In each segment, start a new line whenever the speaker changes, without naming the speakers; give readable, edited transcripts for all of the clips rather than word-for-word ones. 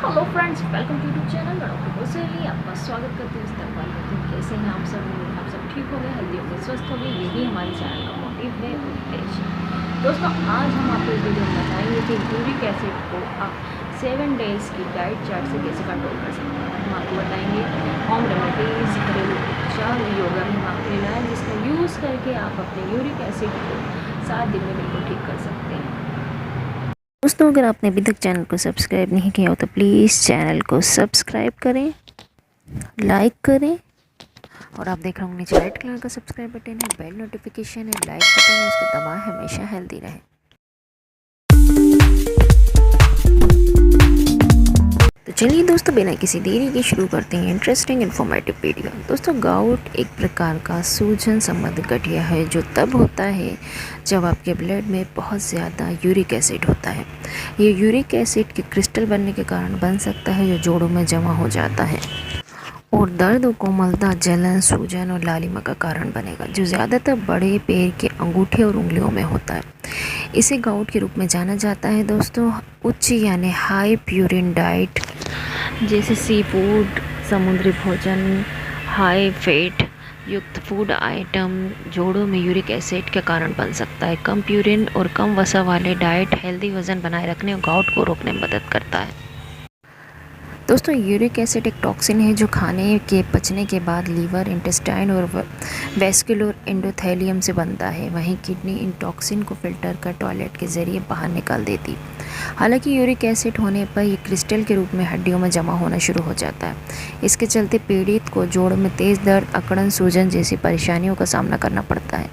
Hello friends, welcome to YouTube channel doctor कोसेली। आपका स्वागत करती हूँ, इस्तेमाल करती हूँ। कैसे हैं आप सब? आप सब ठीक हो गए, हेल्दी हो गए, स्वस्थ हो गए। यही हमारे चैनल का मोटिव है, उद्देश्य। दोस्तों, आज हम आपको इस वीडियो में बताएंगे कि यूरिक एसिड को आप 7 डेज़ की डाइट चार्ट से कैसे कंट्रोल कर सकते हैं। हम आपको बताएंगे होम रेमेडीज, घरेलू उपचार, योगा में हम आपको लाए जिसका यूज़ करके आप अपने यूरिक एसिड को 7 दिन में बिल्कुल ठीक कर सकते हैं।
दोस्तों, अगर आपने अभी तक चैनल को सब्सक्राइब नहीं किया हो तो प्लीज़ चैनल को सब्सक्राइब करें, लाइक करें। और आप देख रहे होंगे नीचे रेड कलर का सब्सक्राइब बटन है, बेल नोटिफिकेशन है, लाइक बटन है, उसको दबाएं। हमेशा हेल्दी रहें। तो चलिए दोस्तों, बिना किसी देरी के शुरू करते हैं इंटरेस्टिंग इन्फॉर्मेटिव वीडियो। दोस्तों, गाउट एक प्रकार का सूजन संबंधी गठिया है जो तब होता है जब आपके ब्लड में बहुत ज़्यादा यूरिक एसिड होता है। ये यूरिक एसिड के क्रिस्टल बनने के कारण बन सकता है जो जोड़ों में जमा हो जाता है और दर्द, कोमलता, जलन, सूजन और लालिमा का कारण बनेगा, जो ज़्यादातर बड़े पैर के अंगूठे और उंगलियों में होता है। इसे गाउट के रूप में जाना जाता है। दोस्तों, उच्च यानी हाई प्यूरिन डाइट जैसे सी फूड, समुद्री भोजन, हाई फैट युक्त फूड आइटम जोड़ों में यूरिक एसिड के कारण बन सकता है। कम प्यूरिन और कम वसा वाले डाइट हेल्दी वज़न बनाए रखने और गाउट को रोकने में मदद करता है। दोस्तों, यूरिक एसिड एक टॉक्सिन है जो खाने के पचने के बाद लीवर, इंटेस्टाइन और वेस्कुलर एंडोथेलियम से बनता है। वहीं किडनी इन टॉक्सिन को फिल्टर कर टॉयलेट के ज़रिए बाहर निकाल देती। हालांकि यूरिक एसिड होने पर ये क्रिस्टल के रूप में हड्डियों में जमा होना शुरू हो जाता है। इसके चलते पीड़ित को जोड़ में तेज़ दर्द, अकड़न, सूजन जैसी परेशानियों का सामना करना पड़ता है।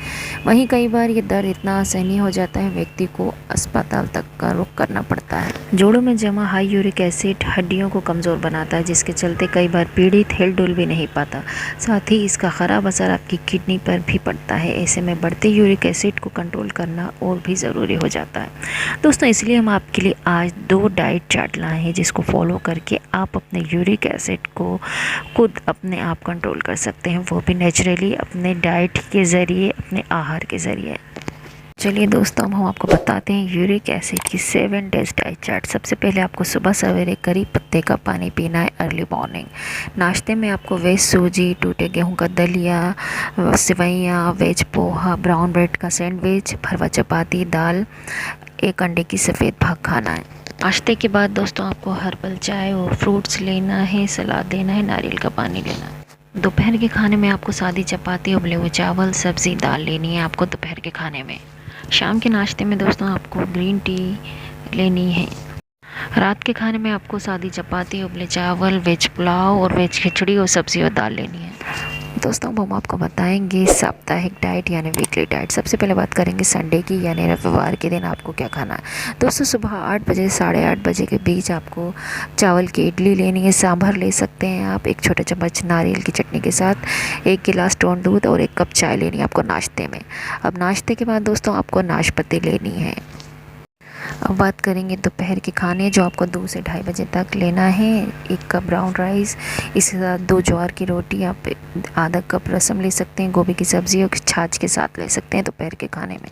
वहीं कई बार ये दर्द इतना असहनीय हो जाता है व्यक्ति को अस्पताल तक का रुख करना पड़ता है। जोड़ों में जमा हाई यूरिक एसिड हड्डियों को कमज़ोर बनाता है, जिसके चलते कई बार पीड़ित हिल डुल भी नहीं पाता। साथ ही इसका ख़राब असर आपकी किडनी पर भी पड़ता है। ऐसे में बढ़ते यूरिक एसिड को कंट्रोल करना और भी ज़रूरी हो जाता है। दोस्तों, इसलिए हम आपके लिए आज 2 डाइट चार्ट लाए हैं जिसको फॉलो करके आप अपने यूरिक एसिड को खुद अपने आप कंट्रोल कर सकते हैं, वो भी नेचुरली अपने डाइट के ज़रिए, अपने आहार के ज़रिए। चलिए दोस्तों, अब हम आपको बताते हैं यूरिक एसिड की 7 डेज डाइट चार्ट। सबसे पहले आपको सुबह सवेरे करी पत्ते का पानी पीना है अर्ली मॉर्निंग। नाश्ते में आपको वेज सूजी, टूटे गेहूं का दलिया, सेवइयाँ, वेज पोहा, ब्राउन ब्रेड का सैंडविच, भरवा चपाती, दाल, एक अंडे की सफ़ेद भाग खाना है। नाश्ते के बाद दोस्तों आपको हर्बल चाय और फ्रूट्स लेना है, सलाद लेना है, नारियल का पानी लेना है। दोपहर के खाने में आपको सादी चपाती, उबले हुए चावल, सब्ज़ी, दाल लेनी है आपको दोपहर के खाने में। शाम के नाश्ते में दोस्तों आपको ग्रीन टी लेनी है। रात के खाने में आपको सादी चपाती, उबले चावल, वेज पुलाव और वेज खिचड़ी और सब्ज़ी और दाल लेनी है। दोस्तों, हम आपको बताएंगे साप्ताहिक डाइट यानी वीकली डाइट। सबसे पहले बात करेंगे संडे की यानी रविवार के दिन आपको क्या खाना है। दोस्तों, सुबह 8 बजे से 8:30 बजे के बीच आपको चावल की इडली लेनी है। सांभर ले सकते हैं आप, एक छोटा चम्मच नारियल की चटनी के साथ, 1 गिलास टोन दूध और 1 कप चाय लेनी है आपको नाश्ते में। अब नाश्ते के बाद दोस्तों आपको नाशपाती लेनी है। अब बात करेंगे दोपहर के खाने जो आपको 2 से 2:30 बजे तक लेना है। 1 कप ब्राउन राइस, इसके साथ 2 ज्वार की रोटी, आप आधा कप रसम ले सकते हैं, गोभी की सब्ज़ी और छाछ के साथ ले सकते हैं दोपहर के खाने में।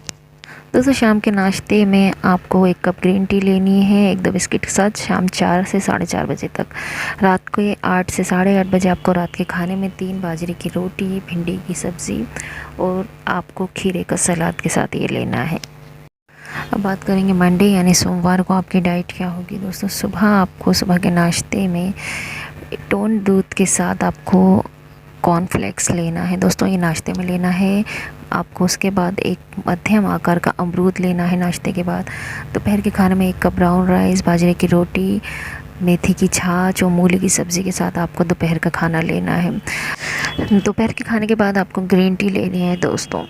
दोस्तों, शाम के नाश्ते में आपको 1 कप ग्रीन टी लेनी है 1-2 बिस्किट के साथ, शाम 4 से 4:30 बजे तक। रात को 8 से 8:30 बजे आपको रात के खाने में 3 बाजरे की रोटी, भिंडी की सब्ज़ी और आपको खीरे का सलाद के साथ ये लेना है। अब बात करेंगे मंडे यानी सोमवार को आपकी डाइट क्या होगी। दोस्तों, सुबह के नाश्ते में टोन दूध के साथ आपको कॉर्नफ्लेक्स लेना है। दोस्तों, ये नाश्ते में लेना है आपको। उसके बाद एक मध्यम आकार का अमरूद लेना है नाश्ते के बाद। दोपहर के खाने में 1 कप ब्राउन राइस, बाजरे की रोटी, मेथी की छाछ और मूली की सब्ज़ी के साथ आपको दोपहर का खाना लेना है। दोपहर के खाने के बाद आपको ग्रीन टी लेनी है। दोस्तों,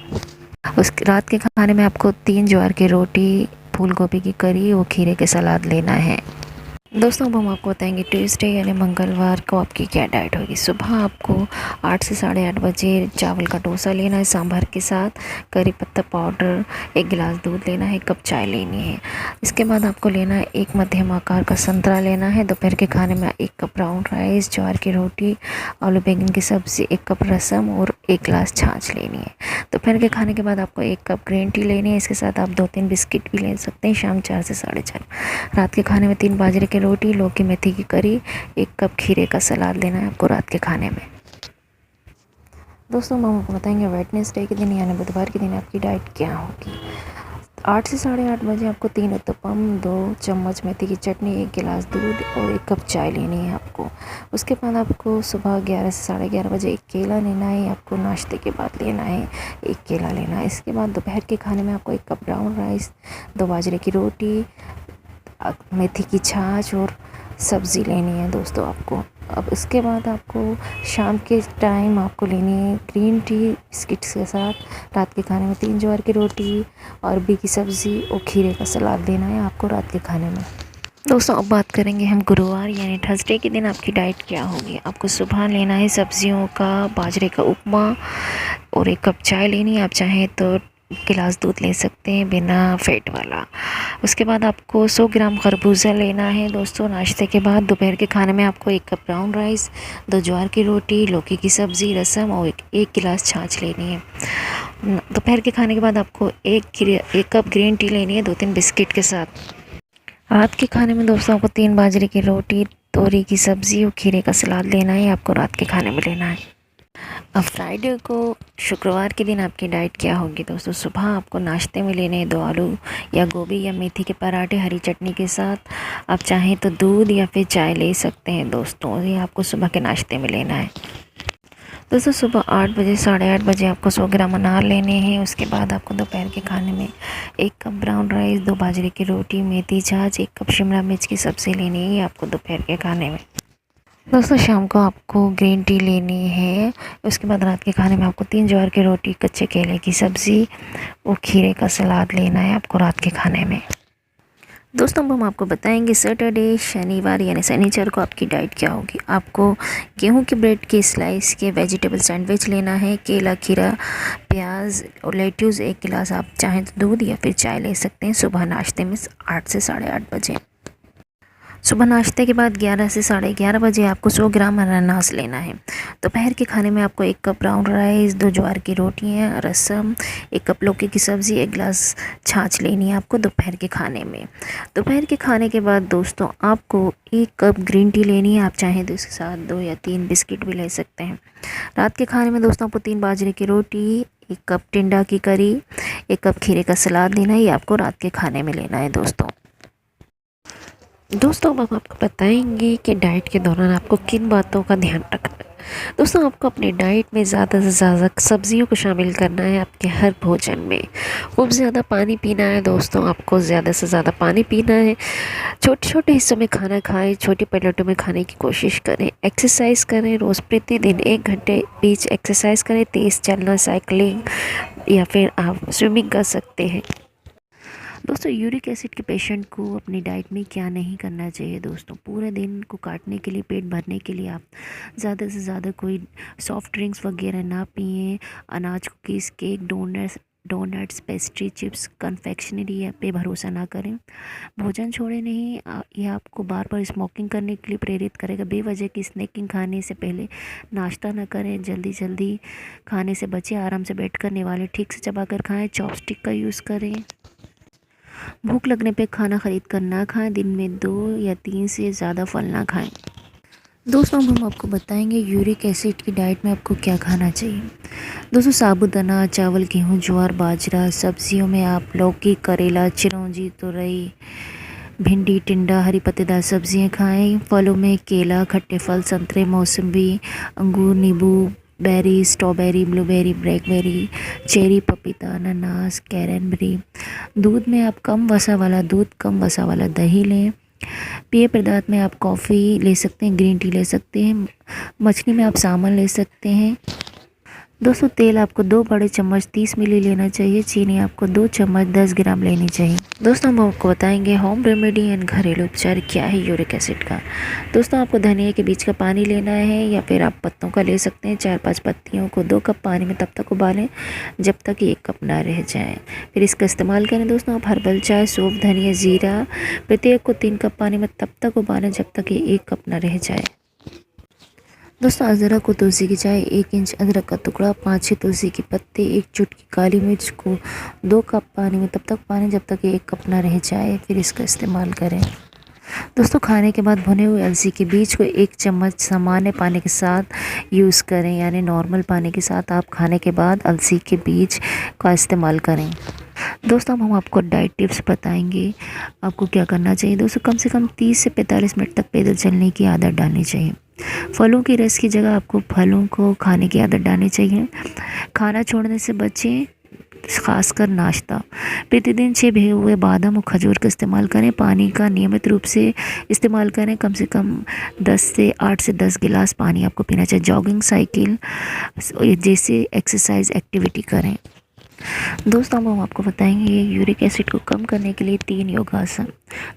रात के खाने में आपको 3 ज्वार की रोटी, फूल गोभी की करी और खीरे के सलाद लेना है। दोस्तों, अब हम आपको बताएंगे ट्यूसडे यानी मंगलवार को आपकी क्या डाइट होगी। सुबह आपको 8 से 8:30 बजे चावल का डोसा लेना है सांभर के साथ, करी पत्ता पाउडर, 1 गिलास दूध लेना है, 1 कप चाय लेनी है। इसके बाद आपको लेना है 1 मध्यम आकार का संतरा लेना है। दोपहर के खाने में 1 कप ब्राउन राइस, ज्वार की रोटी, आलू बैंगन की सब्ज़ी, 1 कप रसम और 1 गिलास छाछ लेनी है। दोपहर के खाने के बाद आपको 1 कप ग्रीन टी लेनी है। इसके साथ आप 2-3 बिस्किट भी ले सकते हैं शाम 4 से 4:30। रात के खाने में 3 बाजरे के की रोटी, लौकी मेथी की करी, 1 कप खीरे का सलाद लेना है आपको रात के खाने में। दोस्तों हम आपको बताएंगे वेडनेसडे के दिन यानी बुधवार के दिन आपकी डाइट क्या होगी। 8 से 8:30 बजे आपको 3 उत्तपम, 2 चम्मच मेथी की चटनी, 1 गिलास दूध और 1 कप चाय लेनी है आपको। उसके बाद आपको सुबह 11 से 11:30 बजे 1 केला लेना है, आपको नाश्ते के बाद लेना है 1 केला लेना है। इसके बाद दोपहर के खाने में आपको 1 कप ब्राउन राइस, 2 बाजरे की रोटी, मेथी की छाछ और सब्ज़ी लेनी है दोस्तों आपको। अब इसके बाद आपको शाम के टाइम आपको लेनी है ग्रीन टी बिस्किट्स के साथ। रात के खाने में 3 ज्वार की रोटी, अरबी की सब्ज़ी और खीरे का सलाद लेना है आपको रात के खाने में। दोस्तों अब बात करेंगे हम गुरुवार यानी थर्सडे के दिन आपकी डाइट क्या होगी। आपको सुबह लेना है सब्जियों का बाजरे का उपमा और 1 कप चाय लेनी है। आप चाहें तो गिलास दूध ले सकते हैं बिना फैट वाला। उसके बाद आपको 100 ग्राम खरबूजा लेना है दोस्तों नाश्ते के बाद। दोपहर के खाने में आपको 1 कप ब्राउन राइस, 2 ज्वार की रोटी, लौकी की सब्ज़ी, रसम और 1 गिलास छाछ लेनी है। दोपहर के खाने के बाद आपको 1 कप ग्रीन टी लेनी है 2-3 बिस्किट के साथ। रात के खाने में दोस्तों आपको 3 बाजरे की रोटी, तोरी की सब्ज़ी और खीरे का सलाद लेना है आपको रात के खाने में लेना है। अब फ्राइडे को शुक्रवार के दिन आपकी डाइट क्या होगी दोस्तों। सुबह आपको नाश्ते में लेने हैं 2 आलू या गोभी या मेथी के पराठे हरी चटनी के साथ। आप चाहें तो दूध या फिर चाय ले सकते हैं दोस्तों, ये आपको सुबह के नाश्ते में लेना है। दोस्तों सुबह 8 बजे 8:30 बजे आपको 100 ग्राम अनार लेने हैं। उसके बाद आपको दोपहर के खाने में 1 कप ब्राउन राइस, 2 बाजरे की रोटी, मेथी छाछ, 1 कप शिमला मिर्च की सब्ज़ी लेनी है आपको दोपहर के खाने में। दोस्तों शाम को आपको ग्रीन टी लेनी है। उसके बाद रात के खाने में आपको 3 ज्वार की रोटी, कच्चे केले की सब्ज़ी और खीरे का सलाद लेना है आपको रात के खाने में। दोस्तों अब हम आपको बताएंगे सैटरडे शनिवार यानी शनिवार को आपकी डाइट क्या होगी। आपको गेहूं के ब्रेड के स्लाइस के वेजिटेबल सैंडविच लेना है, केला, खीरा, प्याज और लेट्यूस 1 गिलास। आप चाहें तो दूध या फिर चाय ले सकते हैं सुबह नाश्ते में 8 से 8:30 बजे। सुबह नाश्ते के बाद 11 से 11:30 बजे आपको 100 ग्राम अनानास लेना है। दोपहर के खाने में आपको 1 कप ब्राउन राइस, 2 ज्वार की रोटियां, रसम, 1 कप लौकी की सब्ज़ी, 1 गिलास छाछ लेनी है आपको दोपहर के खाने में। दोपहर के खाने के बाद दोस्तों आपको 1 कप ग्रीन टी लेनी है। आप चाहें तो इसके साथ 2 या 3 बिस्किट भी ले सकते हैं। रात के खाने में दोस्तों आपको 3 बाजरे की रोटी, 1 कप टिंडा की करी, 1 कप खीरे का सलाद लेना है, ये आपको रात के खाने में लेना है दोस्तों। दोस्तों अब हम आपको बताएंगे कि डाइट के दौरान आपको किन बातों का ध्यान रखना है। दोस्तों आपको अपनी डाइट में ज़्यादा से ज़्यादा सब्जियों को शामिल करना है आपके हर भोजन में। खूब ज़्यादा पानी पीना है दोस्तों, आपको ज़्यादा से ज़्यादा पानी पीना है। छोटे छोटे हिस्सों में खाना खाएं, छोटी प्लेटों में खाने की कोशिश करें। एक्सरसाइज करें, रोज़ प्रतिदिन 1 घंटे बीच एक्सरसाइज करें, तेज़ चलना, साइकिलिंग या फिर आप स्विमिंग कर सकते हैं। दोस्तों यूरिक एसिड के पेशेंट को अपनी डाइट में क्या नहीं करना चाहिए दोस्तों। पूरे दिन को काटने के लिए, पेट भरने के लिए आप ज़्यादा से ज़्यादा कोई सॉफ्ट ड्रिंक्स वगैरह ना पिएं। अनाज, cookies, cake, donuts, pastry, chips, confectionery पे भरोसा ना करें। भोजन छोड़े नहीं, यह आपको बार बार स्मोकिंग करने के लिए प्रेरित करेगा। बेवजह की स्नैकिंग खाने से पहले नाश्ता ना करें। जल्दी खाने से बचें। आराम से बैठकर निवाले ठीक से चबाकर खाएं। चॉपस्टिक का यूज़ करें। भूख लगने पे खाना खरीद कर ना खाएं। दिन में 2 या 3 से ज़्यादा फल ना खाएं। दोस्तों अब हम आपको बताएंगे यूरिक एसिड की डाइट में आपको क्या खाना चाहिए। दोस्तों साबूदाना, चावल, गेहूं, ज्वार, बाजरा। सब्जियों में आप लौकी, करेला, चिरौंजी, तुरई, भिंडी, टिंडा, हरी पत्तेदार सब्जियां खाएं। फलों में केला, खट्टे फल, संतरे, मौसम्बी, अंगूर, नींबू, berry, strawberry, blueberry, blackberry, cherry, पपीता, अनानास, कैरनबेरी। दूध में आप कम वसा वाला दूध, कम वसा वाला दही लें। पेय पदार्थ में आप कॉफ़ी ले सकते हैं, ग्रीन टी ले सकते हैं। मछली में आप सामन ले सकते हैं। दोस्तों तेल आपको 2 बड़े चम्मच 30 मिली लेना चाहिए। चीनी आपको 2 चम्मच 10 ग्राम लेनी चाहिए। दोस्तों हम आपको बताएंगे होम रेमेडी एंड घरेलू उपचार क्या है यूरिक एसिड का। दोस्तों आपको धनिया के बीज का पानी लेना है या फिर आप पत्तों का ले सकते हैं। 4-5 पत्तियों को 2 कप पानी में तब तक उबालें जब तक 1 कप ना रह जाए। फिर इसका इस्तेमाल करें दोस्तों आप हर्बल चाय, सौंफ, धनिया, जीरा प्रत्येक को 3 कप पानी में तब तक उबालें जब तक ये 1 कप ना रह जाए। दोस्तों अदरक और तुलसी की चाय, 1 इंच अदरक का टुकड़ा, 5-6 तुलसी के पत्ते, 1 चुटकी काली मिर्च को 2 कप पानी में तब तक पानी जब तक 1 कप ना रह जाए। फिर इसका इस्तेमाल करें। दोस्तों खाने के बाद भुने हुए अलसी के बीज को 1 चम्मच सामान्य पानी के साथ यूज़ करें, यानी नॉर्मल पानी के साथ आप खाने के बाद अलसी के बीज का इस्तेमाल करें। दोस्तों अब हम आपको डाइट टिप्स बताएंगे, आपको क्या करना चाहिए। दोस्तों कम से कम 30 से 45 मिनट तक पैदल चलने की आदत डालनी चाहिए। फलों के रस की जगह आपको फलों को खाने की आदत डालनी चाहिए। खाना छोड़ने से बचें, खासकर नाश्ता। प्रतिदिन 6 भिगे हुए बादाम और खजूर का इस्तेमाल करें। पानी का नियमित रूप से इस्तेमाल करें, कम से कम 8 से 10 गिलास पानी आपको पीना चाहिए। जॉगिंग, साइकिल जैसे एक्सरसाइज एक्टिविटी करें। दोस्तों अब हम आपको बताएंगे यूरिक एसिड को कम करने के लिए 3 योगासन।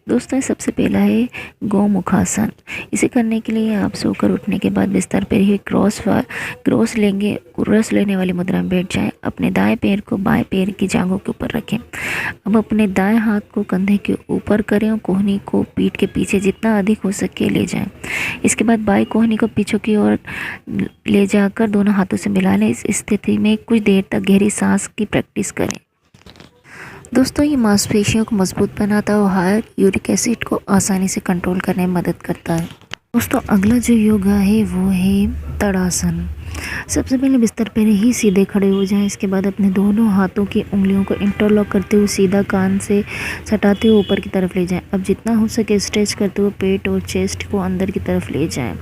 दोस्तों सबसे पहला है गौमुखासन। इसे करने के लिए आप सोकर उठने के बाद बिस्तर पर ही क्रॉस लेने वाली मुद्रा में बैठ जाएं। अपने दाएं पैर को बाएं पैर की जांघों के ऊपर रखें। अब अपने दाएं हाथ को कंधे के ऊपर करें और कोहनी को पीठ के पीछे जितना अधिक हो सके ले जाएं। इसके बाद बाएं कोहनी को पीछे की ओर ले जाकर दोनों हाथों से मिला लें। इस स्थिति में कुछ देर तक गहरी सांस की प्रैक्टिस करें। दोस्तों ये मांसपेशियों को मजबूत बनाता है और हाई यूरिक एसिड को आसानी से कंट्रोल करने में मदद करता है। दोस्तों अगला जो योगा है वो है तड़ासन। सबसे पहले बिस्तर पर ही सीधे खड़े हो जाएं। इसके बाद अपने दोनों हाथों की उंगलियों को इंटरलॉक करते हुए सीधा कान से सटाते हुए ऊपर की तरफ ले जाएं। अब जितना हो सके स्ट्रेच करते हुए पेट और चेस्ट को अंदर की तरफ ले जाएं।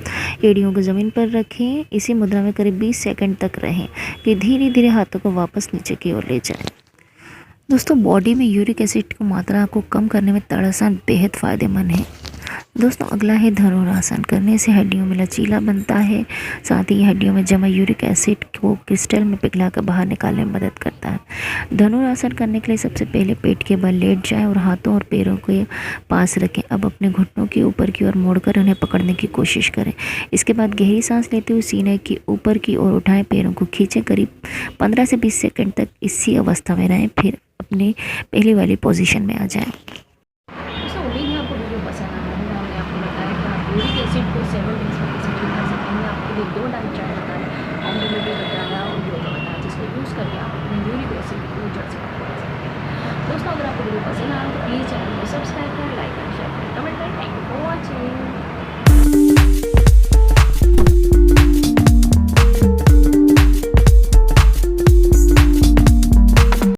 एड़ियों को ज़मीन पर रखें। इसी मुद्रा में करीब 20 सेकंड तक रहें, फिर धीरे धीरे हाथों को वापस नीचे की ओर ले जाएं। दोस्तों बॉडी में यूरिक एसिड की मात्रा को कम करने में तड़ासन बेहद फ़ायदेमंद है। दोस्तों अगला है धनुरासन। करने से हड्डियों में लचीला बनता है, साथ ही हड्डियों में जमा यूरिक एसिड को क्रिस्टल में पिघलाकर बाहर निकालने में मदद करता है। धनुरासन करने के लिए सबसे पहले पेट के बल लेट जाएं और हाथों और पैरों के पास रखें। अब अपने घुटनों के ऊपर की ओर मोड़कर उन्हें पकड़ने की कोशिश करें। इसके बाद गहरी सांस लेते हुए सीने की ऊपर की ओर उठाएं, पैरों को खींचें। करीब 15 से 20 सेकंड तक इसी अवस्था में रहें, फिर अपनी पहली वाली पोजीशन में आ जाएं।
दोस्तों उम्मीद है आपको वीडियो पसंद आया होगा। हमने आपको बताया कि आप यूरिक एसिड को 7 डेज में कैसे ठीक कर सकते हैं। आपके लिए 2 डाइट चार्ट बताया, ऑमलेट बताया और योगा बताया, जिसको यूज़ करके आप अपने यूरिक एसिड को जड़ से कम कर सकते हैं। दोस्तों अगर आपको वीडियो पसंद आया तो प्लीज़ चैनल को सब्सक्राइब करें, लाइक करें, शेयर